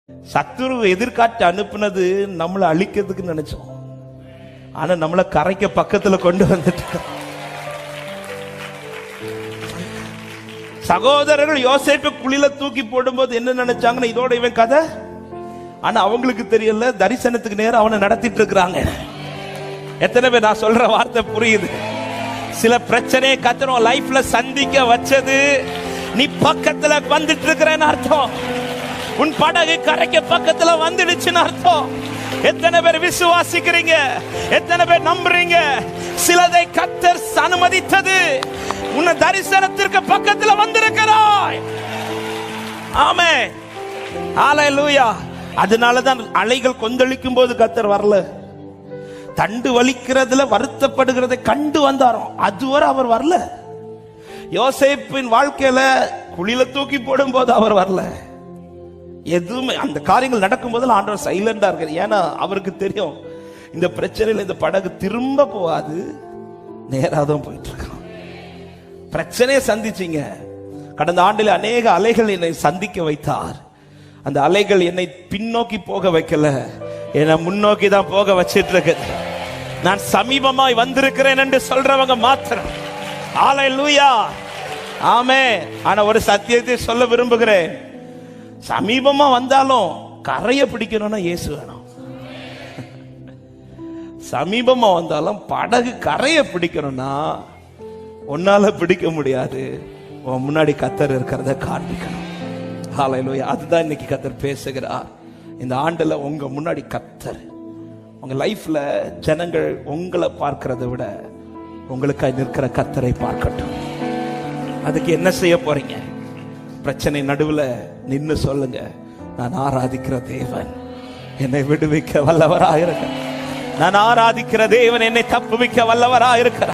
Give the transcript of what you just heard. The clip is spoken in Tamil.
சத்துரு எதிர்காட்டு அனுப்புனது நம்மளை அழிக்கிறதுக்கு நினைச்சோம். ஆனா நம்மளை கரைக்க பக்கத்துல கொண்டு வந்துட்டு சகோதரர்கள் யோசேப்பை குழியில தூக்கி போடும்போது என்ன நினைச்சாங்கன்னா இதோட இவன் கதை. ஆனா அவங்களுக்கு தெரியல, தரிசனத்துக்கு நேரம் அவனை நடத்திட்டு இருக்கிறாங்க. எத்தனை பேர் நான் சொல்ற வார்த்தை புரியுது? சில பிரச்சனையை கத்தரும் லைஃப்ல சந்திக்க வச்சது நீ பக்கத்துல வந்துட்டு இருக்கிறன்னு அர்த்தம். உன் படகு கரைக்க பக்கத்துல வந்துடுச்சுன்னு அர்த்தம். எத்தனை பேர் விசுவாசிக்கிறீங்க? எத்தனை பேர் நம்புறீங்க? சிலதை கர்த்தர் அனுமதித்தது உன்னை தரிசனத்திற்கு பக்கத்துல வந்திருக்கிறாய். ஆமென், ஹல்லேலூயா. அதனாலதான் அலைகள் கொந்தளிக்கும் போது கர்த்தர் வரல. தண்டு வலிக்கிறதுல வருத்தப்படுகிறதை கண்டு வந்தாரோ அதுவரை அவர் வரல. யோசேப்பின் வாழ்க்கையில குழியில தூக்கி போடும் போது அவர் வரல. எதுவுமே அந்த காரியங்கள் நடக்கும் போது ஆண்டவர் சைலண்டா இருக்காரு. ஏன்னா அவருக்கு தெரியும் இந்த பிரச்சனையில இந்த படகு திரும்ப போகாது, நேராதான் போயிட்டு இருக்கான். பிரச்சனையை சந்திச்சீங்க. கடந்த ஆண்டில் அநேக அலைகள் என்னை சந்திக்க வைத்தார். அந்த அலைகள் என்னை பின்னோக்கி போக வைக்கல, என்னை முன்னோக்கி தான் போக வச்சிட்டு இருக்கு. நான் சமீபமாய் வந்திருக்கிறேன் என்று சொல்றவங்க மாத்திரம் ஹல்லேலூயா, ஆமென். ஆனா ஒரு சத்தியத்தை சொல்ல விரும்புகிறேன். சமீபமா வந்தாலும் கரையை பிடிக்கணும்னா இயேசு வேணும். சமீபமா வந்தாலும் படகு கரையை பிடிக்கணும்னா உன்னால பிடிக்க முடியாது, உன் முன்னாடி கர்த்தர் இருக்கிறத காண்பிக்கணும். ஹல்லேலூயா. அதுதான் இன்னைக்கு கர்த்தர் பேசுகிறார். இந்த ஆண்டுல உங்க முன்னாடி கர்த்தர், உங்க லைஃப்ல ஜனங்கள் உங்களை பார்க்கிறத விட உங்களுக்காய் நிற்கிற கர்த்தரை பார்க்கட்டும். அதுக்கு என்ன செய்ய போறீங்க? பிரச்சனை நடுவுல நின்னு சொல்லுங்க, நான் ஆராதிக்கிற தேவன் என்னை விடுவிக்க வல்லவராயிருக்கிறார். நான் ஆராதிக்கிற தேவன் என்னை தப்புவிக்க வல்லவராயிருக்கிறார்.